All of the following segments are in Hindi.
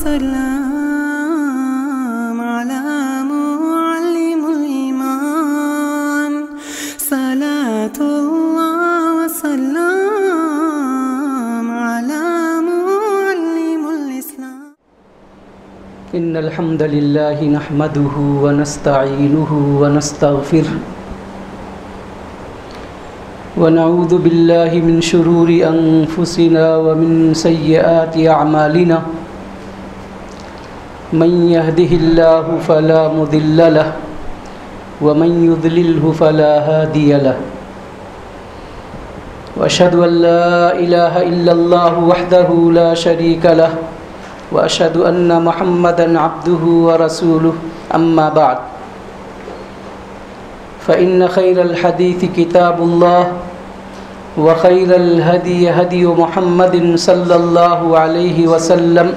सलाम अला मुअल्लिमुल ईमान सलातुल्लाह व सलाम अला मुअल्लिमुल इस्लाम। इन्नल हम्दलिल्लाहि नहमदुहु व नस्तईनुहु व नस्तगफिरुह व नऊज़ु बिल्लाहि मिन शुरूरि अनफुसिना व मिन सय्यिआति अअमालिना मन यहदिहिल्लाहु फला मुदिल्ल लहु व मन युद्लिल्हु फला हादिय लहु व अशहदु अन ला इलाहा इल्लल्लाहु वहदहु ला शरीका लहु व अशहदु अन्ना मुहम्मदन अब्दुहु व रसूलुहु अम्मा बअद फ़इन्न खैरल हदीथि किताबुल्लाह व खैरल हदी हदी मुहम्मदिन सल्लल्लाहु अलैहि वसल्लम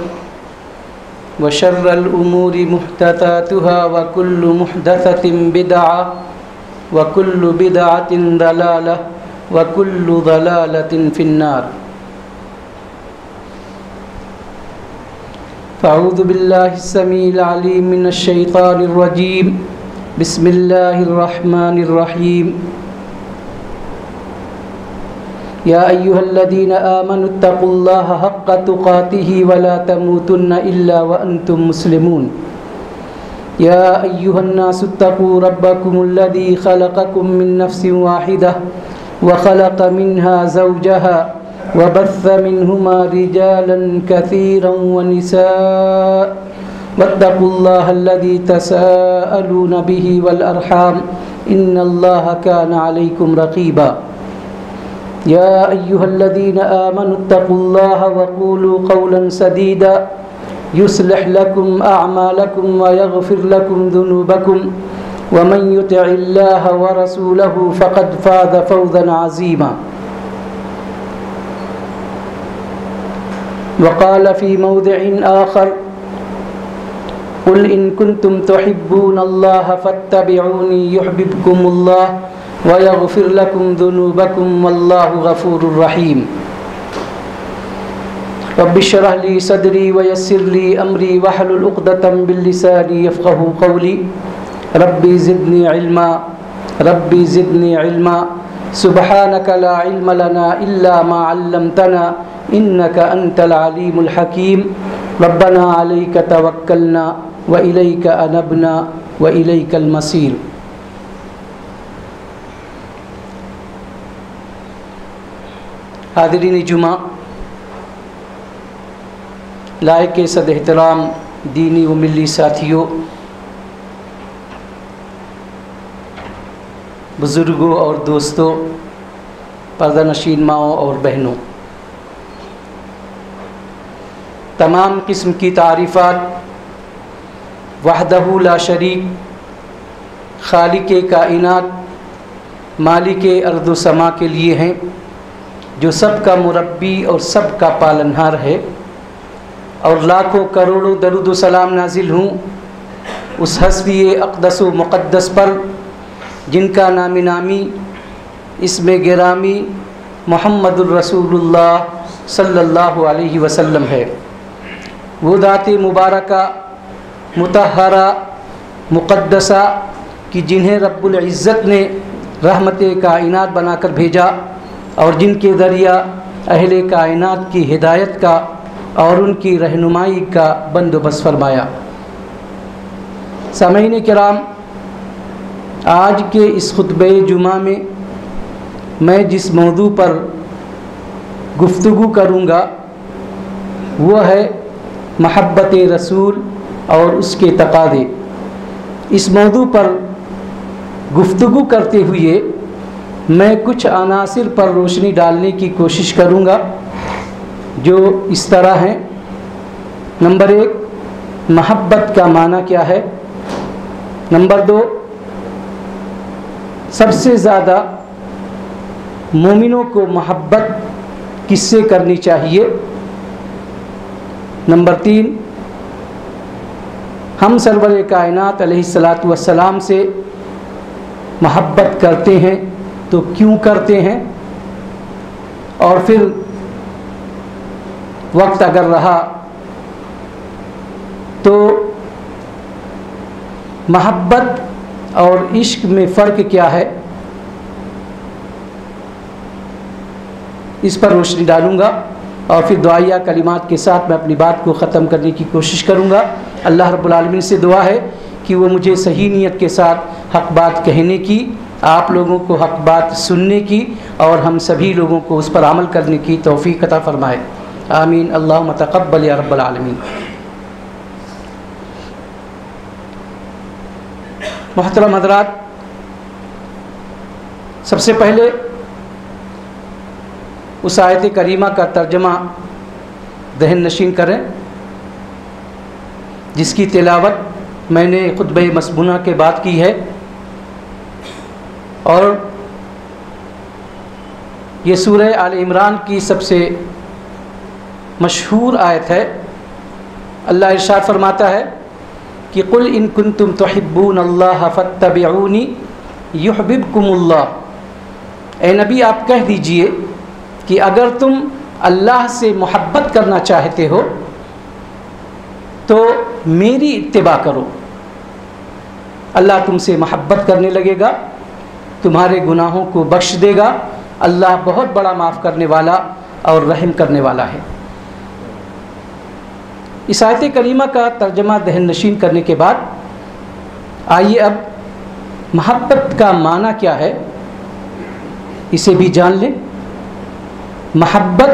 व शर्रल उमूरि मुहदसातुहा व कुल्लु मुहदसतिन बिदअह व कुल्लु बिदअतिन दलालह व कुल्लु दलालतिन फिन्नार। फ़अऊज़ु बिल्लाहिस समीइल अलीम मिनश शैतानिर रजीम बिस्मिल्लाहिर रहमानिर रहीम। या अय्युहल्लज़ीना आमनुत्तक़ुल्लाह हक़्क़ तुक़ातिही व ला तमूतुन्ना इल्ला व अंतुम मुस्लिमून। या अय्युहन्नासुत्तक़ू रब्बकुमुल्लज़ी ख़लक़कुम मिन नफ़्सिन वाहिदह व ख़लक़ मिन्हा ज़ौजहा व बस्स मिन्हुमा रिजालन कसीरन व निसाअ वत्तक़ुल्लाहल्लज़ी तसाअलूना बिही वल अरहाम इन्नल्लाहा काना अलैकुम रक़ीबा। या अय्युहल्लज़ीना आमनुत्तक़ुल्लाहा व क़ूलू क़ौलन सदीदा युस्लिह लकुम अअमालकुम व यग़फ़िर लकुम ज़ुनूबकुम व मन युतिइल्लाहा व रसूलहु फ़क़द फ़ाज़ फ़ौज़न अज़ीमा। व क़ाल फ़ी मौदिइन आख़र क़ुल इन कुन्तुम तुहिब्बूनल्लाह फ़त्तबिऊनी युहब्बिबकुमुल्लाह व यग़फ़िर लकुम ज़ुनूबकुम वल्लाहु गफ़ूरुर रहीम। रब्बि इश्रह ली सदरी व यस्सिर ली अमरी वहलुल उक़दतम मिन लिसानी यफ़क़हू क़ौली। रब्बि ज़िदनी इल्मा रब्बि ज़िदनी इल्मा सुब्हानक ला इल्म लना इल्ला मा अल्लमतना इन्नका अंतल अलीमुल हकीम। रब्बना अलैका तवक्कलना व इलैका अनबना व इलैकल मसीर। हाज़रीन जुमा, लायक सद एहतराम दीनी व मिली साथियों, बुज़ुर्गों और दोस्तों, पर्दा नशीन माओं और बहनों, तमाम किस्म की तारीफ़ात वहदहू ला शरीक खालिक़े कायनात मालिके अर्द व समा के लिए हैं, जो सबका मुरब्बी और सबका पालनहार है। और लाखों करोड़ों दरूद व सलाम नाजिल हूँ उस हस्ती अक़दस व मुक़द्दस पर जिनका नामी नामी इसमें गिरामी मुहम्मदुर रसूलुल्लाह सल्लल्लाहु अलैहि वसल्लम है। वो दाते मुबारका मुतहरा मुक़द्दसा कि जिन्हें रब्बुल इज़्ज़त ने रहमते कायनात बनाकर भेजा और जिनके ज़रिया अहले कायनात की हिदायत का और उनकी रहनुमाई का बंदोबस्त फरमाया। सामईन किराम, आज के इस खुतबे जुमा में मैं जिस मौजू पर गुफ्तगू करूँगा वो है महब्बत रसूल और उसके तकाज़े। इस मौजू पर गुफ्तगू करते हुए मैं कुछ अनासिर पर रोशनी डालने की कोशिश करूँगा जो इस तरह हैं। नंबर 1, महब्बत का माना क्या है। नंबर 2, सबसे ज़्यादा मोमिनों को महब्बत किससे करनी चाहिए। नंबर 3, हम सरवर कायनात अलैहिस्सलातु वस्सलाम से महब्बत करते हैं तो क्यों करते हैं। और फिर वक्त अगर रहा तो मोहब्बत और इश्क में फ़र्क क्या है, इस पर रोशनी डालूँगा और फिर दुआया कलिमात के साथ मैं अपनी बात को ख़त्म करने की कोशिश करूँगा। अल्लाह रब्बुल आलमीन से दुआ है कि वो मुझे सही नीयत के साथ हक़ बात कहने की, आप लोगों को हक़ बात सुनने की और हम सभी लोगों को उस पर अमल करने की तौफ़ीक़ अता फ़रमाए। आमीन। अल्लाहुम्मा तक़ब्बल या रब्बल आलमीन। मोहतरम हज़रात, सबसे पहले उस आयत करीमा का तर्जमा दहन नशीन करें जिसकी तिलावत मैंने खुतबे मसबूना के बाद की है, और ये सूरह आल इमरान की सबसे मशहूर आयत है। अल्लाह इरशाद फरमाता है कि कुल इन कुंतुम तुहिब्बून अल्लाह फत्तबिऊनी युहब्बिबकुमुल्लाह। ए नबी, आप कह दीजिए कि अगर तुम अल्लाह से मोहब्बत करना चाहते हो तो मेरी इत्तिबा करो, अल्लाह तुमसे मोहब्बत करने लगेगा, तुम्हारे गुनाहों को बख्श देगा। अल्लाह बहुत बड़ा माफ़ करने वाला और रहम करने वाला है। इस आयत करीमा का तर्जमा दहन नशीन करने के बाद आइए अब मोहब्बत का माना क्या है इसे भी जान लें। मोहब्बत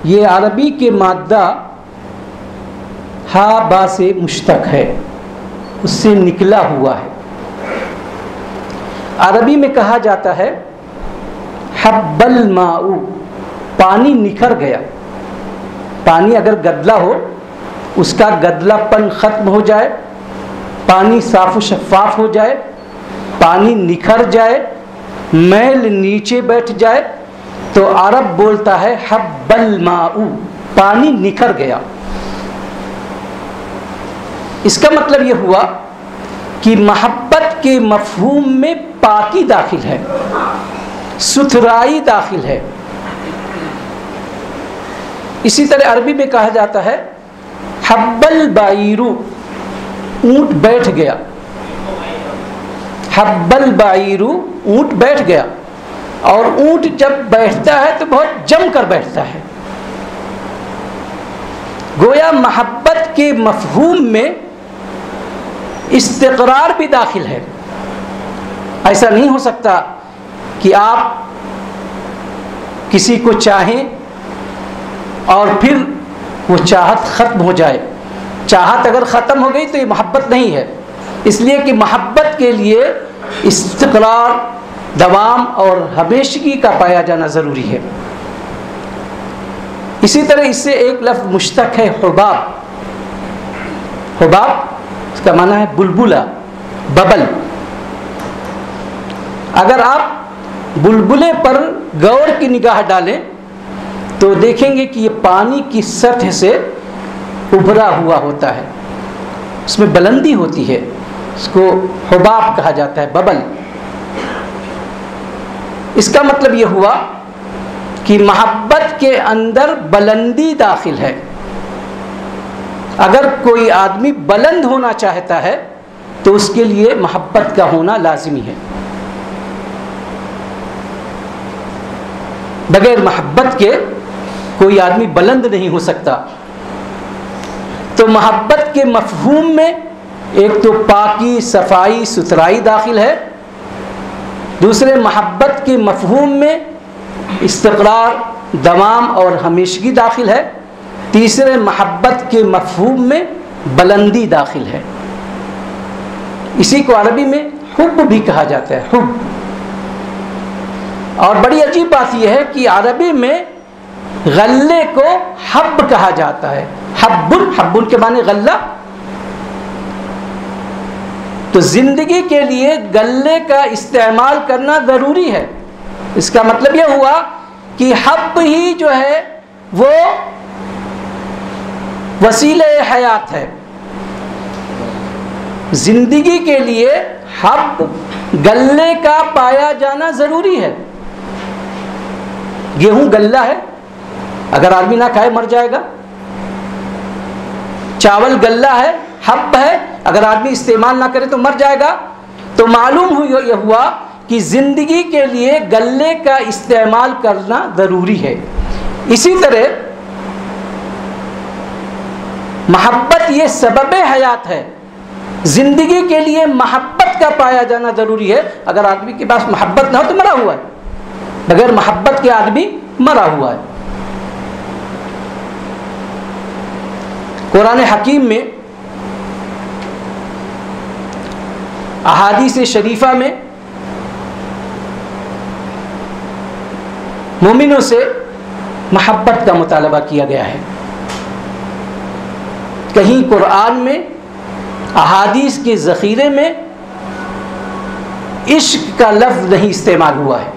ये अरबी के मादा हा बा से मुश्तक है, उससे निकला हुआ है। अरबी में कहा जाता है हब्बल माऊ, पानी निखर गया। पानी अगर गदला हो, उसका गदलापन ख़त्म हो जाए, पानी साफ व शफ़ाफ हो जाए, पानी निखर जाए, मैल नीचे बैठ जाए, तो अरब बोलता है हब्बल माऊ, पानी निखर गया। इसका मतलब यह हुआ कि मोहब्बत के मफ़हूम में पाकी दाखिल है, सुथराई दाखिल है। इसी तरह अरबी में कहा जाता है हब्बल बाईरू, ऊँट बैठ गया। हब्बल बाईरू, ऊँट बैठ गया। और ऊँट जब बैठता है तो बहुत जम कर बैठता है। गोया मोहब्बत के मफ़हूम में इस्तिक़रार भी दाखिल है। ऐसा नहीं हो सकता कि आप किसी को चाहें और फिर वो चाहत ख़त्म हो जाए। चाहत अगर ख़त्म हो गई तो ये मोहब्बत नहीं है। इसलिए कि मोहब्बत के लिए इस्तिक़रार, दवाम और हमेशगी का पाया जाना ज़रूरी है। इसी तरह इससे एक लफ्ज़ मुश्तक है हुबाब। हुबाब इसका माना है बुलबुला, बबल। अगर आप बुलबुले पर गौर की निगाह डालें तो देखेंगे कि ये पानी की सतह से उभरा हुआ होता है, उसमें बुलंदी होती है, इसको हुबाब कहा जाता है, बबल। इसका मतलब ये हुआ कि मोहब्बत के अंदर बुलंदी दाखिल है। अगर कोई आदमी बुलंद होना चाहता है तो उसके लिए मोहब्बत का होना लाजिमी है। बगैर मोहब्बत के कोई आदमी बुलंद नहीं हो सकता। तो मोहब्बत के मफ़हूम में एक तो पाकी, सफाई, सुथराई दाखिल है। दूसरे, मोहब्बत के मफ़हूम में इस्तिक़रार, दवाम और हमेशगी दाखिल है। तीसरे, मोहब्बत के मफ़हूम में बुलंदी दाखिल है। इसी को अरबी में हुब भी कहा जाता है, हुब। और बड़ी अजीब बात यह है कि अरबी में गल्ले को हब कहा जाता है। हब्बुन, हब्बुन के माने गल्ला। तो जिंदगी के लिए गल्ले का इस्तेमाल करना ज़रूरी है। इसका मतलब यह हुआ कि हब ही जो है वो वसीले हयात है। जिंदगी के लिए हब, गल्ले का पाया जाना ज़रूरी है। गेहूं गल्ला है, अगर आदमी ना खाए मर जाएगा। चावल गल्ला है, हब है, अगर आदमी इस्तेमाल ना करे तो मर जाएगा। तो मालूम हुआ कि ज़िंदगी के लिए गल्ले का इस्तेमाल करना ज़रूरी है। इसी तरह मोहब्बत ये सबब हयात है, ज़िंदगी के लिए मोहब्बत का पाया जाना ज़रूरी है। अगर आदमी के पास मोहब्बत ना हो तो मरा हुआ है, बगैर मोहब्बत के आदमी मरा हुआ है। कुरान हकीम में, अहादीस शरीफा में मोमिनों से मोहब्बत का मुतालबा किया गया है। कहीं कुरान में, अहादीस के ज़ख़ीरे में इश्क का लफ्ज़ नहीं इस्तेमाल हुआ है।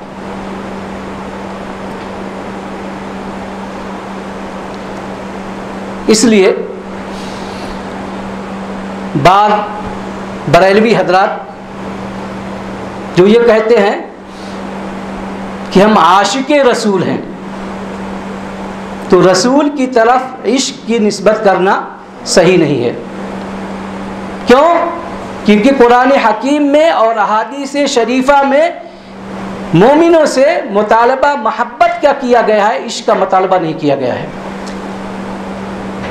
इसलिए बाद बरेलवी हजरात जो ये कहते हैं कि हम आशिक़े रसूल हैं, तो रसूल की तरफ इश्क की निस्बत करना सही नहीं है। क्यों? क्योंकि कुरान हकीम में और अहादीस शरीफा में मोमिनों से मुतालबा मोहब्बत का किया गया है, इश्क का मुतालबा नहीं किया गया है।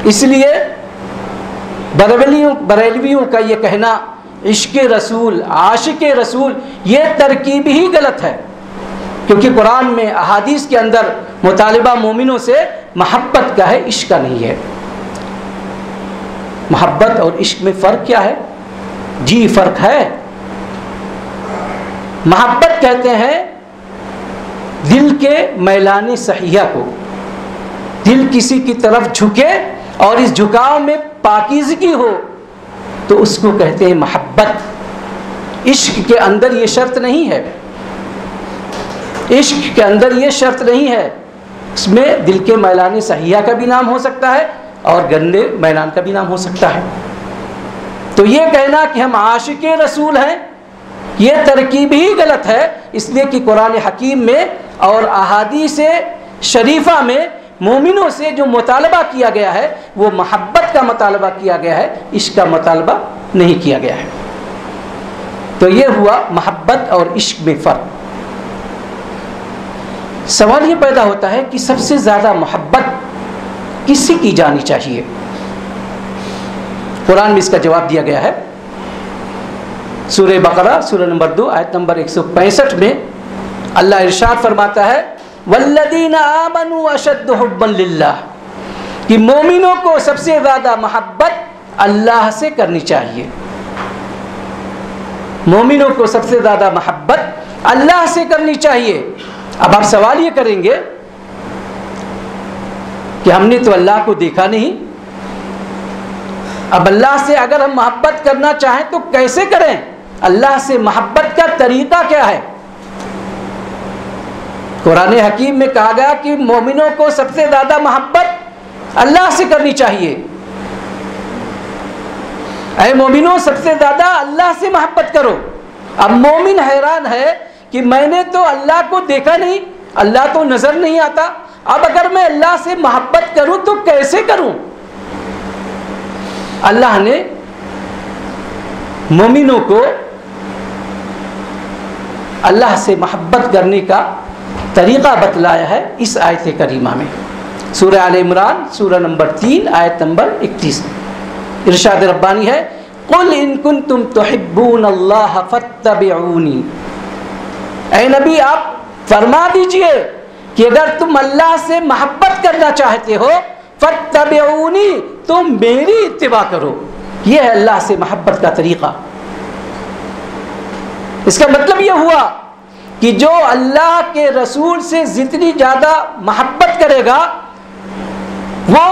इसलिए बरेलवियों का ये कहना इश्क़े रसूल, आशिक़े रसूल, ये तरकीब ही गलत है। क्योंकि कुरान में, अहादीस के अंदर मुतालबा मोमिनों से मोहब्बत का है, इश्क का नहीं है। मोहब्बत और इश्क में फ़र्क क्या है? जी फ़र्क है। मोहब्बत कहते हैं दिल के मैलाने सहिया को, दिल किसी की तरफ झुके और इस झुकाव में पाकीज़गी हो तो उसको कहते हैं मोहब्बत। इश्क के अंदर ये शर्त नहीं है, इश्क के अंदर ये शर्त नहीं है। इसमें दिल के मैलाने सहिया का भी नाम हो सकता है और गंदे मैलान का भी नाम हो सकता है। तो ये कहना कि हम आशिक़े रसूल हैं, ये तरकीब ही गलत है। इसलिए कि कुरान हकीम में और अहादीस शरीफा में मोमिनों से जो मुतालबा किया गया है वो मोहब्बत का मुतालबा किया गया है, इश्क का मुतालबा नहीं किया गया है। तो ये हुआ मोहब्बत और इश्क में फ़र्क। सवाल ये पैदा होता है कि सबसे ज़्यादा मोहब्बत किसी की जानी चाहिए? कुरान में इसका जवाब दिया गया है। सूरह बकरा सूरह नंबर 2 आयत नंबर 165 में अल्लाह इरशाद फरमाता है, वल्लदीना आमनू अशद्दु हुब्बन लिल्लाह, कि मोमिनों को सबसे ज़्यादा मोहब्बत अल्लाह से करनी चाहिए। मोमिनों को सबसे ज़्यादा मोहब्बत अल्लाह से करनी चाहिए। अब आप सवाल ये करेंगे कि हमने तो अल्लाह को देखा नहीं, अब अल्लाह से अगर हम मोहब्बत करना चाहें तो कैसे करें? अल्लाह से मोहब्बत का तरीका क्या है? कुरान हकीम में कहा गया कि मोमिनों को सबसे ज़्यादा मोहब्बत अल्लाह से करनी चाहिए। ऐ मोमिनों, सबसे ज़्यादा अल्लाह से मोहब्बत करो। अब मोमिन हैरान है कि मैंने तो अल्लाह को देखा नहीं, अल्लाह तो नज़र नहीं आता, अब अगर मैं अल्लाह से मोहब्बत करूं तो कैसे करूं? अल्लाह ने मोमिनों को अल्लाह से मोहब्बत करने का तरीक़ा बतलाया है इस आयत करीमा में। सूरह आल इमरान सूरह नंबर 3 आयत नंबर 31 इरशाद रब्बानी है, कुल इन कुंतुम तुहिब्बूनल्लाह फत्तबिऊनी। ऐ नबी, आप फरमा दीजिए कि अगर तुम अल्लाह से मोहब्बत करना चाहते हो, फत्तबिऊनी, तुम मेरी इत्तिबा करो। यह है अल्लाह से मोहब्बत का तरीक़ा। इसका मतलब यह हुआ कि जो अल्लाह के रसूल से जितनी ज़्यादा मोहब्बत करेगा वो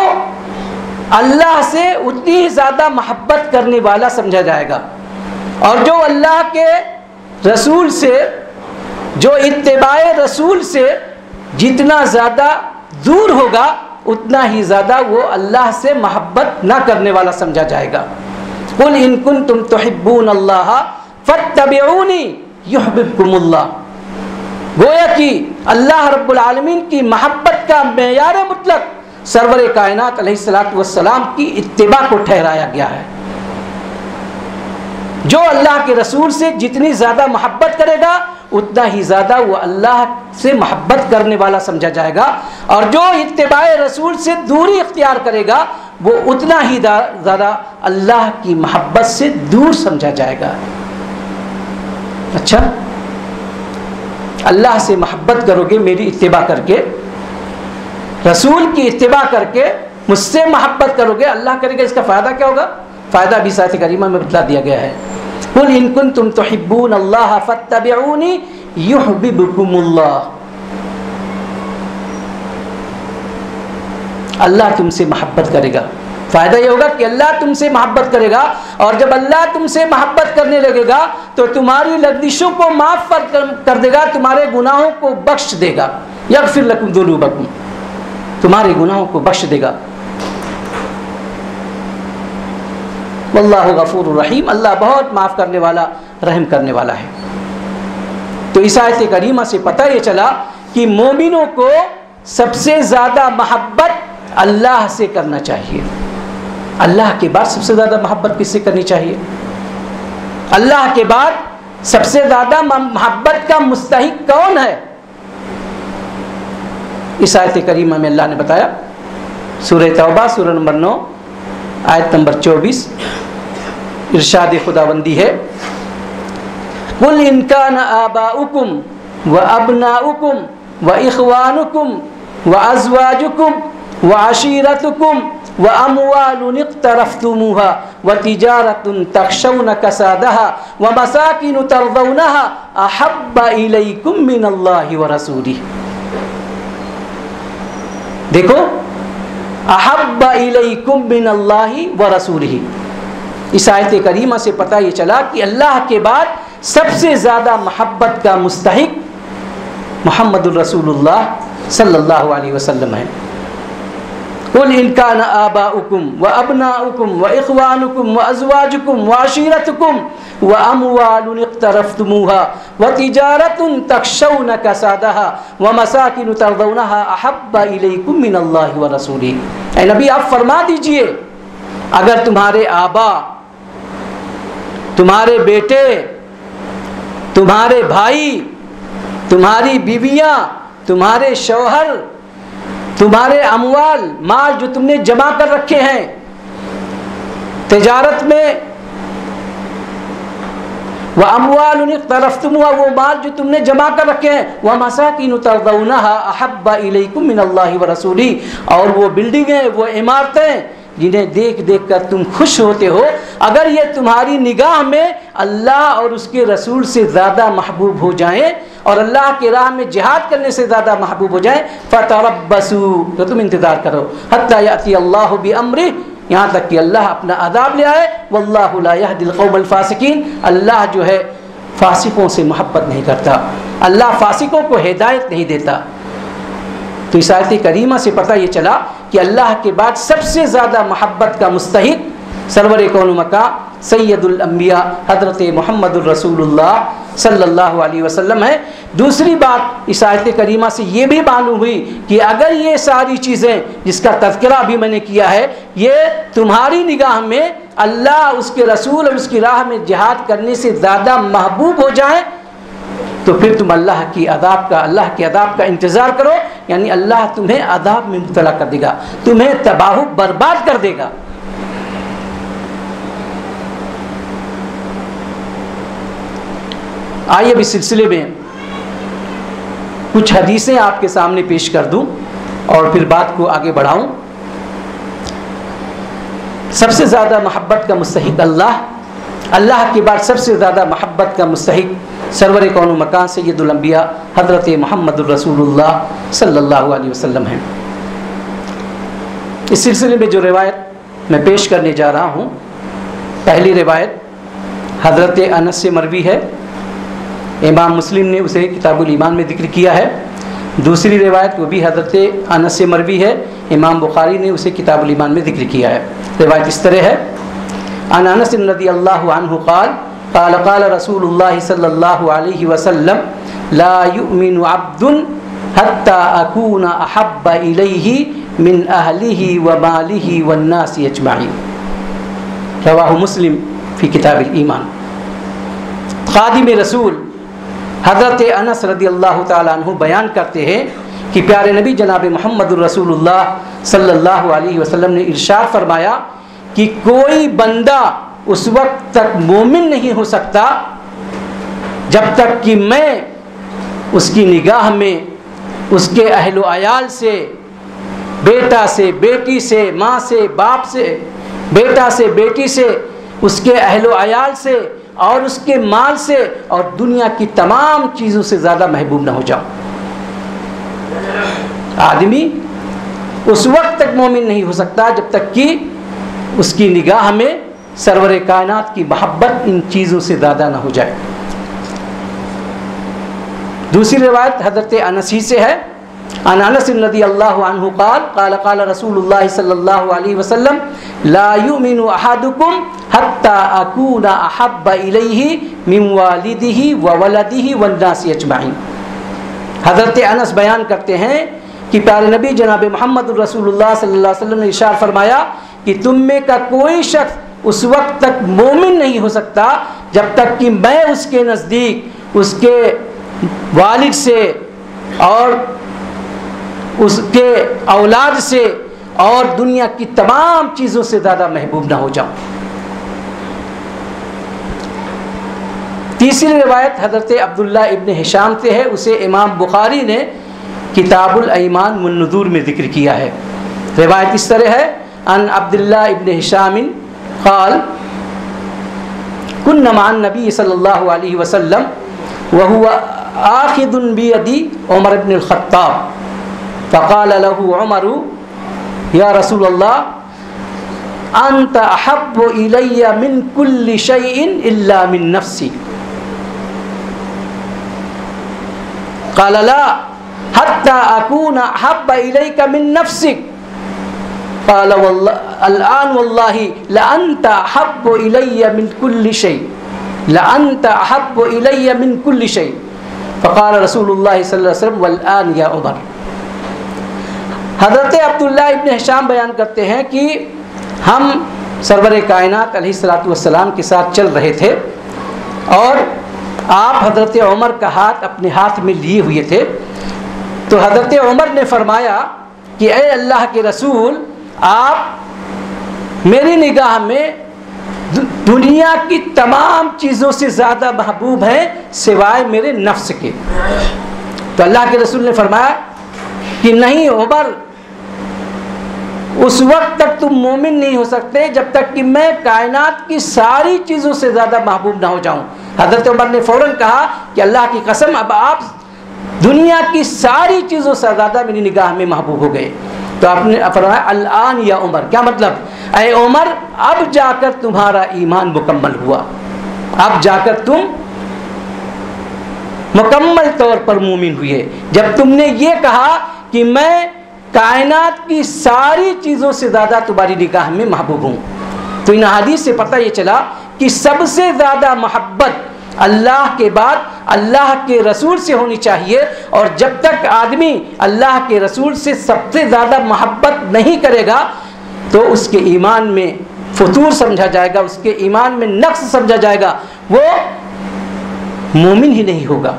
अल्लाह से उतनी ही ज़्यादा मोहब्बत करने वाला समझा जाएगा, और जो अल्लाह के रसूल से, जो इत्तिबाए रसूल से जितना ज़्यादा दूर होगा उतना ही ज़्यादा वो अल्लाह से मोहब्बत ना करने वाला समझा जाएगा। कुल इन कुंतुम तुहिब्बूनल्लाह फत्तबिऊनी युहब्बुकुमुल्लाह। गोया कि अल्लाह रब्बुल आलमीन की मोहब्बत का मेयार मुतलक सरवर कायनात अलैहिस्सलातु वस्सलाम की इत्तिबा को ठहराया गया है। जो अल्लाह के रसूल से जितनी ज़्यादा मोहब्बत करेगा उतना ही ज़्यादा वो अल्लाह से मोहब्बत करने वाला समझा जाएगा, और जो इत्तिबाए रसूल से दूरी इख्तियार करेगा वो उतना ही ज़्यादा अल्लाह की मोहब्बत से दूर समझा जाएगा। अच्छा, अल्लाह से मोहब्बत करोगे मेरी इत्तिबा करके, रसूल की इत्तिबा करके मुझसे मोहब्बत करोगे, अल्लाह करेगा। इसका फ़ायदा क्या होगा? फ़ायदा भी आयत करीमा में बता दिया गया है। कुल इन कुंतुम तुहिब्बून अल्लाह फत्तबिऊनी युहब्बिबकुमुल्लाह। अल्लाह तुमसे मोहब्बत करेगा। फ़ायदा ये होगा कि अल्लाह तुमसे मोहब्बत करेगा, और जब अल्लाह तुमसे मोहब्बत करने लगेगा तो तुम्हारी लग़ज़िशों को माफ़ कर देगा, तुम्हारे गुनाहों को बख्श देगा। यग़फ़िर लकुम ज़ुनूबकुम, तुम्हारे गुनाहों को बख्श देगा। वल्लाहु गफूरुर रहीम, अल्लाह बहुत माफ़ करने वाला, रहम करने वाला है। तो इस आयत करीमा से पता ये चला कि मोमिनों को सबसे ज़्यादा मोहब्बत अल्लाह से करना चाहिए। अल्लाह के बाद सबसे ज़्यादा मोहब्बत किससे करनी चाहिए? अल्लाह के बाद सबसे ज़्यादा मोहब्बत का मुस्तहिक कौन है? इस आयत करीमा में अल्लाह ने बताया, सूरह तौबा सूरह नंबर 9 आयत नंबर 24, इरशाद खुदाबंदी है, कुल इन कान आबाउकुम व अबनाउकुम व इख्वानुकुम व अज़वाजुकुम व अशीरतुकुम व अमवालुन इक़्तरफ़्तुमूहा व तिजारतुन तख़शौन कसादहा व मसाकिन तर्ज़ौनहा अहब्ब इलैकुम मिनल्लाहि व रसूलिही। देखो, अहब्ब इलैकुम मिनल्लाहि व रसूलिही। इस आयत करीमा से पता ये चला कि अल्लाह के बाद सबसे ज़्यादा मोहब्बत का मुस्तहिक मुहम्मदुर रसूलुल्लाह सल्लल्लाहु अलैहि वसल्लम है। कुल इन कान आबाउकुम व अबनाउकुम व इख्वानुकुम व अज़वाजुकुम व अशीरतुकुम व अमवालुन इक़्तरफ़्तुमूहा व तिजारतुन तख़शौन कसादहा व मसाकिन तर्ज़ौनहा अहब्ब इलैकुम मिनल्लाहि व रसूलिही। ऐ नबी, आप फरमा दीजिए, अगर तुम्हारे आबा, तुम्हारे बेटे, तुम्हारे भाई, तुम्हारी बीवियाँ, तुम्हारे शौहर, तुम्हारे अमवाल, माल जो तुमने जमा कर रखे हैं तिजारत में, वह अमवालुन इक़्तरफ़्तुमूहा, वो माल जो तुमने जमा कर रखे हैं, वह मसाकिन तर्ज़ौनहा अहब्ब इलैकुम मिनल्लाहि व रसूलिही, और वो बिल्डिंगें, वो इमारतें जिन्हें देख देख कर तुम खुश होते हो, अगर ये तुम्हारी निगाह में अल्लाह और उसके रसूल से ज़्यादा महबूब हो जाएं और अल्लाह के राह में जिहाद करने से ज़्यादा महबूब हो जाएं, फ़तरब्बसू, तो तुम इंतज़ार करो, हत्ता याती अल्लाहु बिअम्रिही, यहाँ तक कि अल्लाह अपना अज़ाब ले आए। वल्लाहु ला यहदिल क़ौमल फ़ासिक़ीन, अल्लाह जो है फ़ासिक़ों से मोहब्बत नहीं करता, अल्लाह फ़ासिक़ों को हिदायत नहीं देता। तो इस आयत करीमा से पता ये चला कि अल्लाह के बाद सबसे ज़्यादा मोहब्बत का मुस्तहिक सरवर कौन मका सैयदुल अंबिया हज़रत मुहम्मदुर रसूलुल्लाह सल्लल्लाहु अलैहि वसल्लम है। दूसरी बात इस आयत करीमा से ये भी मालूम हुई कि अगर ये सारी चीज़ें जिसका तज़किरा भी मैंने किया है, ये तुम्हारी निगाह में अल्लाह, उसके रसूल और उसकी राह में जिहाद करने से ज़्यादा महबूब हो जाए, तो फिर तुम अल्लाह के अदाब का इंतज़ार करो, यानी अल्लाह तुम्हें अदाब में मुब्तला कर देगा, तुम्हें तबाह बर्बाद कर देगा। आइए अब इस सिलसिले में कुछ हदीसें आपके सामने पेश कर दूं और फिर बात को आगे बढ़ाऊं। सबसे ज़्यादा मोहब्बत का मुस्तहिक अल्लाह, अल्लाह के बाद सबसे ज़्यादा मोहब्बत का मुस्तहिक सरवर कौन मकान सैयदुल अंबिया हज़रत मुहम्मदुर रसूलुल्लाह सल्लल्लाहु अलैहि वसल्लम हैं। इस सिलसिले में जो रिवायत मैं पेश करने जा रहा हूँ, पहली रिवायत हज़रत अनस से मरवी है, इमाम मुस्लिम ने उसे किताबुल ईमान में जिक्र किया है। दूसरी रिवायत वो भी हज़रत अनस से मरवी है, इमाम बुखारी ने उसे किताबुल ईमान में जिक्र किया है। रिवायत इस तरह है, अन अनस रज़ियल्लाहु अन्हु क़ाल क़ाल क़ाल रसूलुल्लाह सल्लल्लाहु अलैहि वसल्लम ला युमिनु अब्दुन हत्ता अकूना अहब्ब इलैहि मिन अहलिही व मालिही वन्नासी अजमाइन। रवाहु मुस्लिम फ़ी किताबिल ईमान। खादिम रसूल हज़रत अनस रज़ियल्लाहु ताला अन्हु बयान करते हैं कि प्यारे नबी जनाब मुहम्मदुर रसूलुल्लाह सल्लल्लाहु अलैहि वसल्लम ने इरशाद फरमाया कि कोई बंदा उस वक्त तक मोमिन नहीं हो सकता जब तक कि मैं उसकी निगाह में उसके अहलो अयाल से, बेटा से, बेटी से, माँ से, बाप से, बेटा से, बेटी से, उसके अहलो अयाल से और उसके माल से और दुनिया की तमाम चीज़ों से ज़्यादा महबूब ना हो जाऊँ। आदमी उस वक्त तक मोमिन नहीं हो सकता जब तक कि उसकी निगाह में सरवर कायनात की मोहब्बत इन चीज़ों से ज़्यादा ना हो जाए। दूसरी रिवायत हज़रत अनस ही से है। अन अनस रज़ियल्लाहु अन्हु क़ाल क़ाल रसूलुल्लाह सल्लल्लाहु अलैहि वसल्लम ला युमिनु अहदुकुम हत्ता अकूना अहब्बा इलैहि मिन वालिदिही व वलदिही वन्नासी अजमाइन। हज़रत अनस बयान करते हैं कि प्यारे नबी जनाब मुहम्मद रसूलुल्लाह सल्लल्लाहु अलैहि वसल्लम ने इरशाद फरमाया कि तुम में का कोई शख्स उस वक्त तक मोमिन नहीं हो सकता जब तक कि मैं उसके नज़दीक उसके वालिद से और उसके औलाद से और दुनिया की तमाम चीज़ों से ज़्यादा महबूब ना हो जाऊँ। तीसरी रिवायत हज़रत अब्दुल्ला इब्न हिशाम से है। उसे इमाम बुखारी ने किताबुल ईमान वन नुज़ूर में ज़िक्र किया है। रिवायत इस तरह है। अन अब्दुल्ला इब्न हिशामिन क़ाल कुन्ना मअन नबी सल्लल्लाहु अलैहि वसल्लम व हुवा आखिदुन बियदी उमर इब्न अल-ख़त्ताब फ़क़ाल लहू उमरु या रसूलल्लाह अंत अहब्बु इलैया मिन कुल्लि शैइन इल्ला मिन नफ्सी। क़ाल ला हत्ता अकूना अहब्बा इलैका मिन नफ्सिक। क़ाल अल-आन वल्लाहि ला अंत अहब्बु इलैया मिन कुल्लि शै, ला अंत अहब्बु इलैया मिन कुल्लि शै। फ़क़ाल रसूलुल्लाह सल्लल्लाहु अलैहि वसल्लम वल-आन या उमर। हज़रत अब्दुल्ला इब्न हिशाम बयान करते हैं कि हम सरवर कायनात अलैहिस्सलातु वस्सलाम के साथ चल रहे थे और आप हज़रत उमर का हाथ अपने हाथ में लिए हुए थे। तो हज़रत उमर ने फरमाया कि ए अल्लाह के रसूल, आप मेरी निगाह में दुनिया की तमाम चीज़ों से ज़्यादा महबूब हैं सिवाय मेरे नफ्स के। तो अल्लाह के रसूल ने फरमाया कि नहीं उमर, उस वक्त तक तुम मोमिन नहीं हो सकते जब तक कि मैं कायनात की सारी चीज़ों से ज़्यादा महबूब ना हो जाऊं। हज़रत उमर ने फ़ौरन कहा कि अल्लाह की कसम, अब आप दुनिया की सारी चीज़ों से ज़्यादा मेरी निगाह में महबूब हो गए। तो आपने फरमाया अल-आन या उमर, क्या मतलब? ऐ उमर, अब जाकर तुम्हारा ईमान मुकम्मल हुआ, अब जाकर तुम मुकम्मल तौर पर मोमिन हुए। जब तुमने ये कहा कि मैं कायनात की सारी चीज़ों से ज़्यादा तुम्हारी निगाह में महबूब हूँ। तो इन हदीस से पता ये चला कि सबसे ज़्यादा मोहब्बत अल्लाह के बाद अल्लाह के रसूल से होनी चाहिए। और जब तक आदमी अल्लाह के रसूल से सबसे ज़्यादा मोहब्बत नहीं करेगा तो उसके ईमान में फतूर समझा जाएगा, उसके ईमान में नक्स समझा जाएगा, वो मोमिन ही नहीं होगा।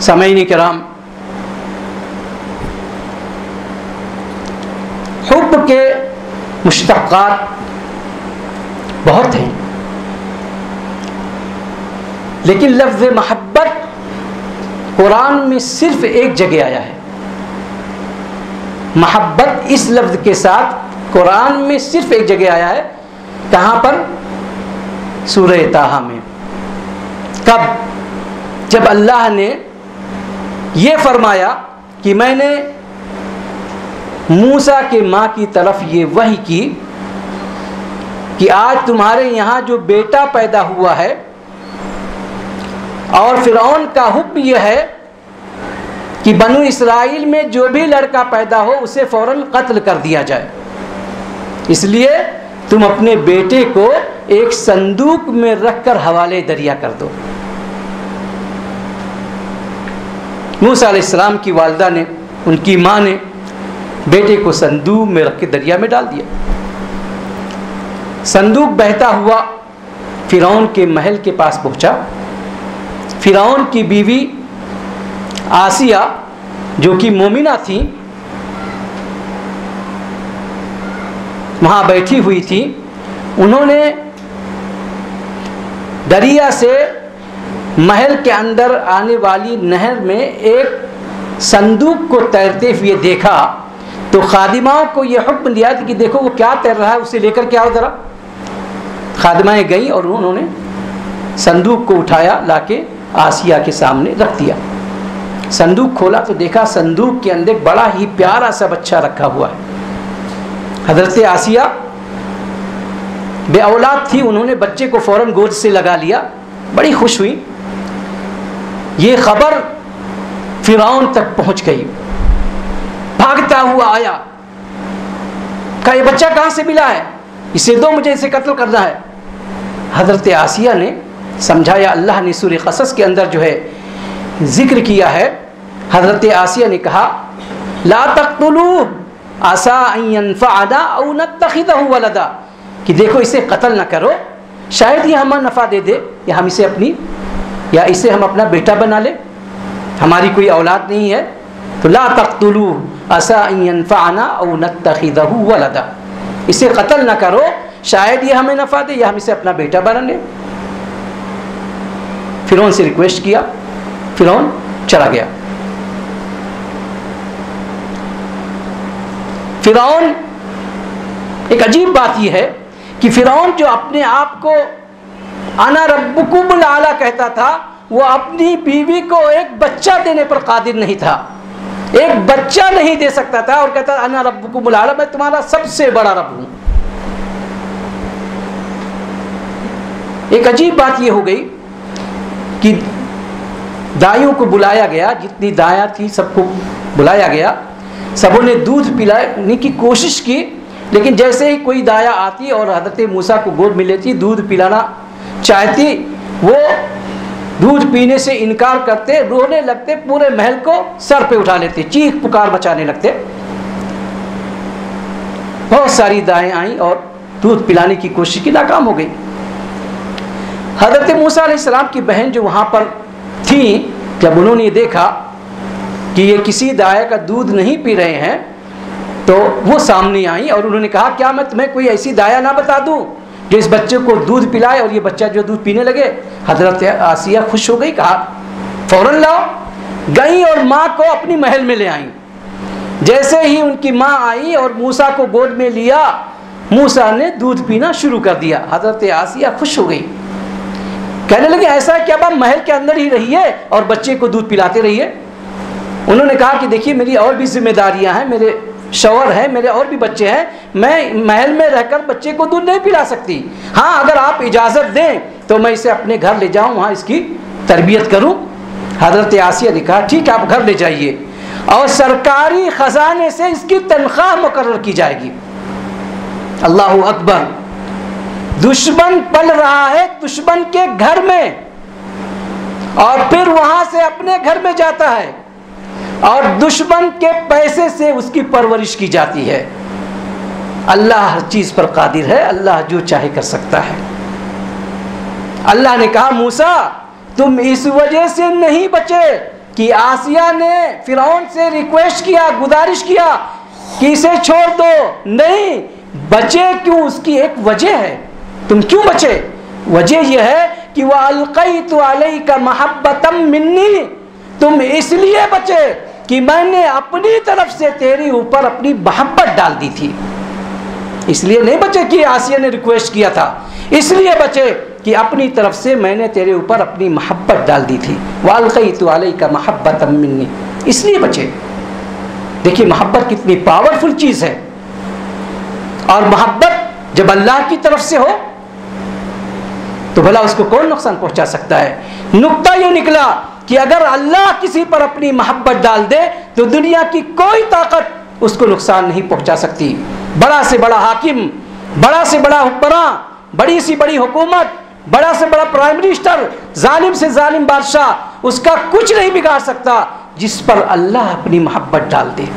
सामईन किराम, हुब्ब के मुश्तक़ात बहुत हैं, लेकिन लफ्ज़ महब्बत कुरान में सिर्फ एक जगह आया है। महब्बत इस लफ्ज़ के साथ कुरान में सिर्फ एक जगह आया है। कहाँ पर? सूरह ताहा में। कब? जब अल्लाह ने ये फरमाया कि मैंने मूसा के माँ की तरफ ये वही की कि आज तुम्हारे यहाँ जो बेटा पैदा हुआ है और फिरौन का हुक्म यह है कि बनु इसराइल में जो भी लड़का पैदा हो उसे फ़ौरन कत्ल कर दिया जाए, इसलिए तुम अपने बेटे को एक संदूक में रखकर हवाले दरिया कर दो। मूसा अलैहिस्सलाम की वालिदा ने, उनकी माँ ने बेटे को संदूक में रख के दरिया में डाल दिया। संदूक बहता हुआ फिरौन के महल के पास पहुंचा। फिरौन की बीवी आसिया जो कि मोमिना थी, वहाँ बैठी हुई थी। उन्होंने दरिया से महल के अंदर आने वाली नहर में एक संदूक को तैरते हुए देखा, तो खादिमाओं को यह हुक्म दिया कि देखो वो क्या तैर रहा है, उसे लेकर के आओ ज़रा। खादिमाएँ गई और उन्होंने संदूक को उठाया, लाके आसिया के सामने रख दिया। संदूक खोला तो देखा संदूक के अंदर बड़ा ही प्यारा सा बच्चा रखा हुआ है। हज़रत आसिया बे औलाद थी, उन्होंने बच्चे को फ़ौरन गोद से लगा लिया, बड़ी खुश हुई। ये खबर फिरौन तक पहुंच गई, भागता हुआ आया, कहा ये बच्चा कहाँ से मिला है, इसे दो, मुझे इसे कत्ल करना है। हज़रत आसिया ने समझाया, अल्लाह ने सूरह क़सस के अंदर जो है जिक्र किया है। हज़रत आसिया ने कहा ला तक़्तुलूहु असा अन यनफ़अना औ नत्तख़िज़हु वलदा, कि देखो इसे कत्ल न करो, शायद ये हमें नफ़ा दे दे, या हम इसे अपनी, या इसे हम अपना बेटा बना ले, हमारी कोई औलाद नहीं है। तो ला तक़्तुलूहु असा अन यनफ़अना औ नत्तख़िज़हु वलदा, इसे कत्ल न करो, शायद ये हमें नफ़ा दे या हम इसे अपना बेटा बना ले। फिरौन से रिक्वेस्ट किया, फिरौन चला गया। फिरौन, एक अजीब बात यह है कि फिरौन जो अपने आप को अना रब्बुकुमुल आला कहता था, वो अपनी बीवी को एक बच्चा देने पर कादिर नहीं था, एक बच्चा नहीं दे सकता था, और कहता अना रब्बुकुमुल आला, मैं तुम्हारा सबसे बड़ा रब हूं। एक अजीब बात यह हो गई कि दाइयों को बुलाया गया, जितनी दाया थी सबको बुलाया गया, सबों ने दूध पिलाने की कोशिश की, लेकिन जैसे ही कोई दाया आती और हज़रत मूसा को गोद में लेती, दूध पिलाना चाहती, वो दूध पीने से इनकार करते, रोने लगते, पूरे महल को सर पे उठा लेते, चीख पुकार मचाने लगते। बहुत सारी दाएं आई और दूध पिलाने की कोशिश की, नाकाम हो गई। हज़रत मूसा अलैहिस्सलाम की बहन जो वहाँ पर थी, जब उन्होंने देखा कि ये किसी दाया का दूध नहीं पी रहे हैं, तो वो सामने आई और उन्होंने कहा क्या मैं तुम्हें कोई ऐसी दाया ना बता दूं जो इस बच्चे को दूध पिलाए और ये बच्चा जो दूध पीने लगे। हज़रत आसिया खुश हो गई, कहा फ़ौरन लाओ। गई और माँ को अपनी महल में ले आई। जैसे ही उनकी माँ आई और मूसा को गोद में लिया, मूसा ने दूध पीना शुरू कर दिया। हज़रत आसिया खुश हो गई, कहने लगे ऐसा है कि अब आप महल के अंदर ही रहिए और बच्चे को दूध पिलाते रहिए। उन्होंने कहा कि देखिए मेरी और भी जिम्मेदारियां हैं, मेरे शौहर हैं, मेरे और भी बच्चे हैं, मैं महल में रहकर बच्चे को दूध नहीं पिला सकती। हाँ, अगर आप इजाज़त दें तो मैं इसे अपने घर ले जाऊं, वहाँ इसकी तरबियत करूं। हज़रत आसिया ने कहा ठीक है, आप घर ले जाइए और सरकारी ख़जाने से इसकी तनख्वाह मुकर्रर की जाएगी। अल्लाहु अकबर। दुश्मन पल रहा है दुश्मन के घर में और फिर वहाँ से अपने घर में जाता है और दुश्मन के पैसे से उसकी परवरिश की जाती है। अल्लाह हर चीज़ पर कादिर है, अल्लाह जो चाहे कर सकता है। अल्लाह ने कहा मूसा तुम इस वजह से नहीं बचे कि आसिया ने फिरौन से रिक्वेस्ट किया, गुजारिश किया कि इसे छोड़ दो, नहीं बचे। क्यों? उसकी एक वजह है। तुम क्यों बचे? वजह यह है कि वह अलक़ैतु अलैका महब्बतम मिन्नी, तुम इसलिए बचे कि मैंने अपनी तरफ से तेरे ऊपर अपनी मोहब्बत डाल दी थी। इसलिए नहीं बचे कि आसिया ने रिक्वेस्ट किया था, इसलिए बचे कि अपनी तरफ से मैंने तेरे ऊपर अपनी मोहब्बत डाल दी थी। वअलक़ैतु अलैका महब्बतम मिन्नी, इसलिए बचे। देखिए मोहब्बत कितनी पावरफुल चीज़ है, और मोहब्बत जब अल्लाह की तरफ से हो तो भला उसको कौन नुकसान पहुंचा सकता है। नुक्ता ये निकला कि अगर अल्लाह किसी पर अपनी मोहब्बत डाल दे तो दुनिया की कोई ताकत उसको नुकसान नहीं पहुंचा सकती। बड़ा से बड़ा हाकिम, बड़ा से बड़ा हुक्मरान, बड़ी सी बड़ी हुकूमत, बड़ा से बड़ा प्राइम मिनिस्टर, जालिम से जालिम बादशाह, उसका कुछ नहीं बिगाड़ सकता जिस पर अल्लाह अपनी मोहब्बत डाल दे।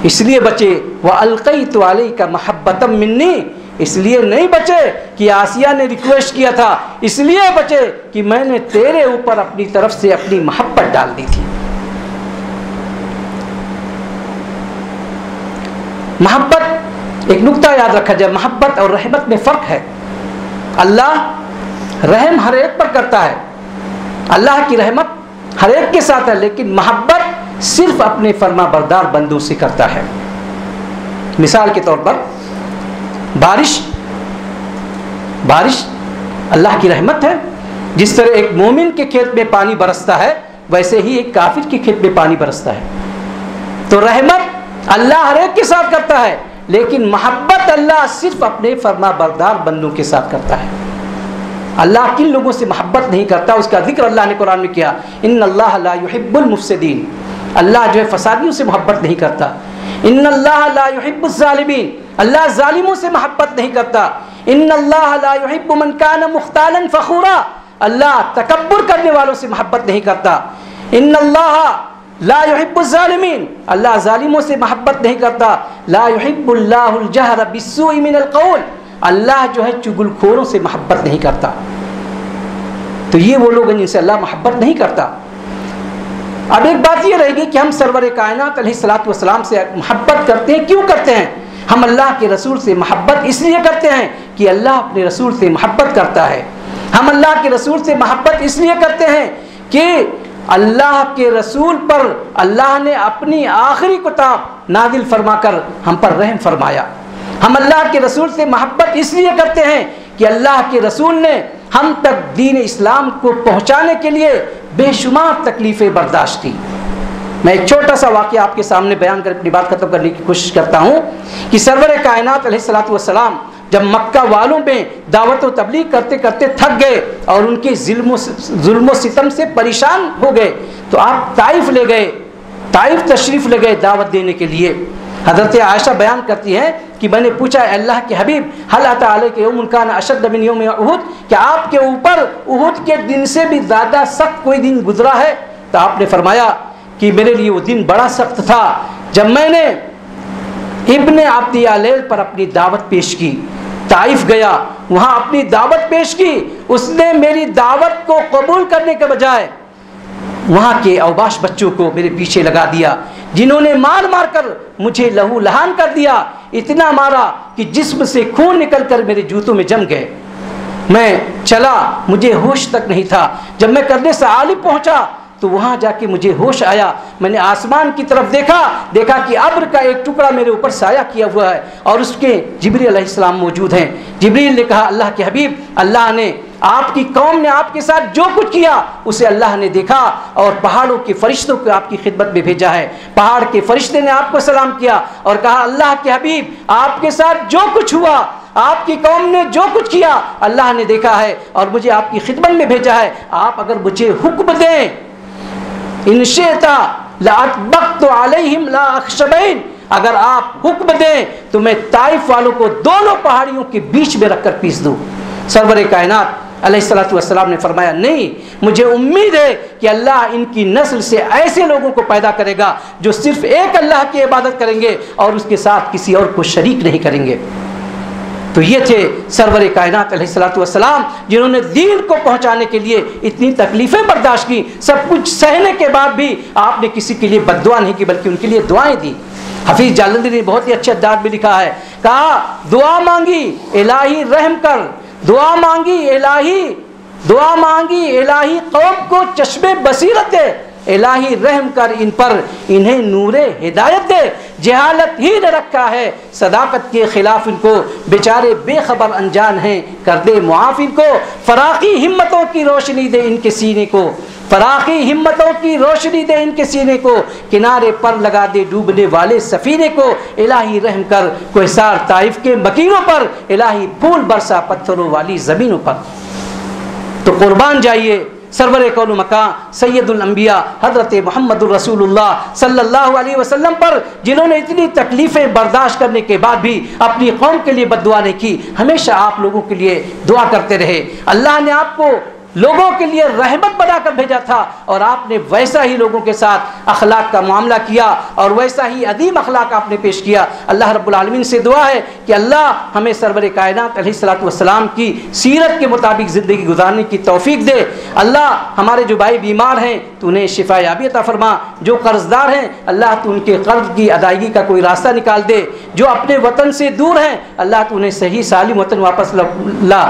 इसलिए बचे व अलक़ैतु अलैका महब्बतम मिन्नी, इसलिए नहीं बचे कि आसिया ने रिक्वेस्ट किया था, इसलिए बचे कि मैंने तेरे ऊपर अपनी तरफ से अपनी मोहब्बत डाल दी थी। मोहब्बत, एक नुक्ता याद रखा जाए, मोहब्बत और रहमत में फ़र्क है। अल्लाह रहम हर एक पर करता है, अल्लाह की रहमत हर एक के साथ है, लेकिन मोहब्बत सिर्फ अपने फर्मा बरदार बंदों से करता है। मिसाल के तौर पर बारिश अल्लाह की रहमत है। जिस तरह एक मोमिन के खेत में पानी बरसता है, वैसे ही एक काफिर के खेत में पानी बरसता है। तो रहमत अल्लाह हर एक के साथ करता है, लेकिन मोहब्बत अल्लाह सिर्फ अपने फर्मा बरदार बंदों के साथ करता है। अल्लाह किन लोगों से मोहब्बत नहीं करता, उसका जिक्र अल्लाह ने कुरान में किया, इन्नल्लाह ला युहिब्बुल मुफसिदीन, अल्लाह जो है फसादियों से मोहब्बत नहीं करता। इन्नल्लाह ला युहिब्बुज़ ज़ालिमीन, अल्लाह जालिमों से मोहब्बत नहीं करता। इन्नल्लाह ला युहिब्बु मन कान मुख्तालन फ़खूरा, अल्लाह तकब्बुर करने वालों से मोहब्बत नहीं करता। इन्नल्लाह ला युहिब्बुज़ ज़ालिमीन, अल्लाह जालिमों से मोहब्बत नहीं करता। ला युहिब्बुल्लाहुल जहरा बिस्सूइ मिनल क़ौल, अल्लाह जो है चुगलखोरों से मोहब्बत नहीं करता। तो ये वो लोग हैं जिनसे अल्लाह मोहब्बत नहीं करता। अब एक बात ये रहेगी कि हम सरवर कायनात अलैहिस्सलातु वस्सलाम से मोहब्बत करते हैं, क्यों करते हैं? हम अल्लाह के रसूल से मोहब्बत इसलिए करते हैं कि अल्लाह अपने रसूल से मोहब्बत करता है। हम अल्लाह के रसूल से मोहब्बत इसलिए करते हैं कि अल्लाह के रसूल पर अल्लाह ने अपनी आखिरी किताब नाजिल फरमाकर हम पर रहम फरमाया। हम अल्लाह के रसूल से मोहब्बत इसलिए करते हैं कि अल्लाह के रसूल ने हम तक दीन इस्लाम को पहुँचाने के लिए बेशुमार तकलीफ़ें बर्दाश्त की। मैं एक छोटा सा वाक़या आपके सामने बयान कर अपनी बात ख़त्म करने की कोशिश करता हूँ कि सरवर कायनात अलैहिस्सलातु वस्सलाम जब मक्का वालों में दावत व तबलीग करते करते थक गए और उनके जुल्म सितम से परेशान हो गए, तो आप ताइफ ले गए, ताइफ तशरीफ़ ले गए दावत देने के लिए। हज़रत आयशा बयान करती हैं कि मैंने पूछा, अल्लाह के हबीब, हल अता अलैका यौमुन कान अशद्द मिन यौमि उहुद, क्या आपके ऊपर उहुद के दिन से भी ज़्यादा सख्त कोई दिन गुजरा है? तो आपने फरमाया कि मेरे लिए वो दिन बड़ा सख्त था जब मैंने इब्ने अब्दी यालैल पर अपनी दावत पेश की। ताइफ गया, वहाँ अपनी दावत पेश की, उसने मेरी दावत को कबूल करने के बजाय वहाँ के अवबाश बच्चों को मेरे पीछे लगा दिया, जिन्होंने मार मार कर मुझे लहू लहान कर दिया, इतना मारा कि जिस्म से खून निकल कर मेरे जूतों में जम गए। मैं चला, मुझे होश तक नहीं था। जब मैं करने से आलिब पहुँचा तो वहाँ जाके मुझे होश आया। मैंने आसमान की तरफ देखा कि अब्र का एक टुकड़ा मेरे ऊपर साया किया हुआ है और उसके जिब्रील अलैहिस्सलाम मौजूद हैं। जिब्रील ने कहा, अल्लाह के हबीब, अल्लाह ने आपकी कौम ने आपके साथ जो कुछ किया उसे अल्लाह ने देखा और पहाड़ों के फरिश्तों को आपकी खिदमत में भेजा है। पहाड़ के फरिश्ते ने आपको सलाम किया और कहा, अल्लाह के हबीब, आपके साथ जो कुछ हुआ, आपकी कौम ने जो कुछ किया, अल्लाह ने देखा है और मुझे आपकी खिदमत में भेजा है। आप अगर मुझे हुक्म दें, इनशेता लाअतबक़्तु अलैहिम ला अख़शबैन, अगर आप हुक्म दें तो मैं ताइफ वालों को दोनों पहाड़ियों के बीच में रखकर पीस दूँ। सरवर कायनात अलैहिस्सलातु वस्सलाम ने फरमाया, नहीं, मुझे उम्मीद है कि अल्लाह इनकी नस्ल से ऐसे लोगों को पैदा करेगा जो सिर्फ एक अल्लाह की इबादत करेंगे और उसके साथ किसी और को शरीक नहीं करेंगे। तो ये थे सरवर कायनात अलैहिस्सलातु वस्सलाम, जिन्होंने दीन को पहुंचाने के लिए इतनी तकलीफ़ें बर्दाश्त की। सब कुछ सहने के बाद भी आपने किसी के लिए बद्दुआ नहीं की, बल्कि उनके लिए दुआएं दी। हफीज़ जालंधरी ने बहुत ही अच्छे अंदाज में लिखा है, कहा, दुआ मांगी इलाही रहम कर, दुआ मांगी इलाही कौम को चश्मे बसीरत दे, इलाही रहम कर इन पर, इन्हें नूरे हिदायत दे, जहालत ही न रखा है सदाकत के खिलाफ इनको, बेचारे बेखबर अनजान हैं, कर दे मुआफ़ इनको, फराकी हिम्मतों की रोशनी दे इनके सीने को, फराकी हिम्मतों की रोशनी दे इनके सीने को, किनारे पर लगा दे डूबने वाले सफ़ीने को, इलाही रहम कर कोहसार ताइफ के मकीनों पर, इलाही फूल बरसा पत्थरों वाली ज़मीनों पर। तो कुर्बान जाइए सरवर कौन मकां सैयदुल अंबिया हज़रत मुहम्मदुर रसूलुल्लाह सल्लल्लाहु अलैहि वसल्लम पर, जिन्होंने इतनी तकलीफ़ें बर्दाश्त करने के बाद भी अपनी कौम के लिए बद्दुआ नहीं की, हमेशा आप लोगों के लिए दुआ करते रहे। अल्लाह ने आपको लोगों के लिए रहमत बनाकर भेजा था, और आपने वैसा ही लोगों के साथ अखलाक का मामला किया और वैसा ही अदीम अखलाक आपने पेश किया। अल्लाह रब्बुल आलमीन से दुआ है कि अल्लाह हमें सरवर कायनात अलैहिस्सलातु वस्सलाम की सीरत के मुताबिक ज़िंदगी गुजारने की तौफीक दे। अल्लाह हमारे जो भाई बीमार हैं तो उन्हें शिफा याबी अता फरमा, जो कर्जदार हैं अल्लाह तो उनके कर्ज की अदायगी का कोई रास्ता निकाल दे, जो अपने वतन से दूर हैं अल्लाह तो उन्हें सही सालिम वतन वापस ला।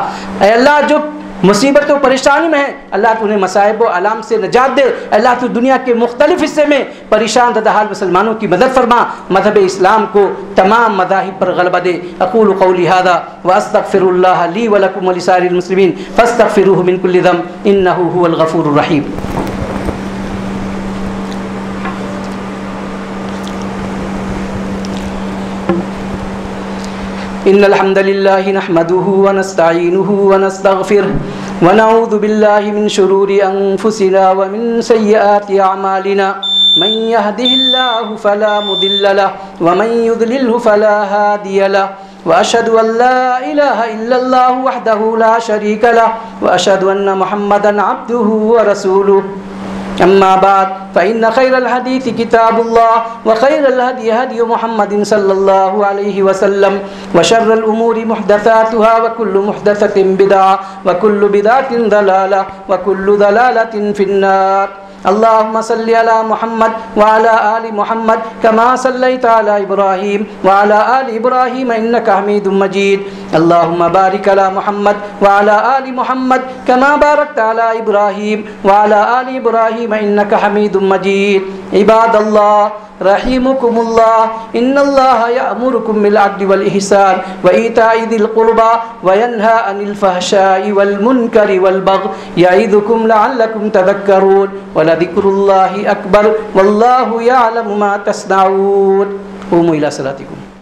अल्लाह जो मुसीबत और परेशानी में है अल्लाह तो उन्हें मसाइब व अलाम से नजात दे। अल्लाह तो दुनिया के मुख्तलिफ हिस्से में परेशान ददहाल मुसलमानों की मदद फरमा, मज़हब इस्लाम को तमाम मज़ाहिब पर गलबा दे। अक़ूलु क़ौली हाज़ा व अस्तग़फ़िरुल्लाह ली व लकुम व लिसाइरिल मुस्लिमीन फ़स्तग़फ़िरूहु मिन कुल्लि ज़ंब इन्नहु हुवल गफ़ूरुर रहीम। इन्नल हम्दुलिल्लाहि नहमदुहु व नस्तईनुहु व नस्तगफिरुह व नऊज़ु बिल्लाहि मिन शुरूरि अनफुसिना व मिन सय्यिआति अअमालिना मन यहदिहिल्लाहु फला मुदिल्ल लहु व मन युद्लिल्हु फला हादिय लहु व अशहदु अन ला इलाहा इल्लल्लाहु वहदहु ला शरीका लहु व अशहदु अन्न मुहम्मदन अब्दुहु व रसूलुहु। अम्मा बाद फ़इन्न खैरल हदीस किताबुल्लाह व खैरल हदी हदी मुहम्मदिन सल्लल्लाहु अलैहि वसल्लम व शर्रल उमूरि मुहदसातुहा व कुल्लु मुहदसतिन बिदअह व कुल्लु बिदअतिन दलाला व कुल्लु दलालतिन फिन्नार। अल्लाहुम्मा सल्लि अला मुहम्मद व अला आलि मुहम्मद कमा सल्लैता अला इब्राहीम व अला आलि इब्राहीम इन्नका हमीदुम मजीद। अल्लाहुम्मा बारिक अला मुहम्मद व अला आलि मुहम्मद कमा बारकता अला इब्राहीम व अला आलि इब्राहीम इन्नका हमीदुम मजीद। इबादल्लाह रहीमुकुमुल्लाह इन्नल्लाहा यअमुरुकुम बिल अद्लि वल इहसान व ईताइ दिल कुर्बा व यन्हा अनिल फहशाइ वल मुनकरि वल बग़य यइदुकुम लअल्लकुम तज़क्करून व लज़िक्रुल्लाहि अकबर वल्लाहु यअलमु मा तस्नऊन। क़ूमू इला सलातिकुम।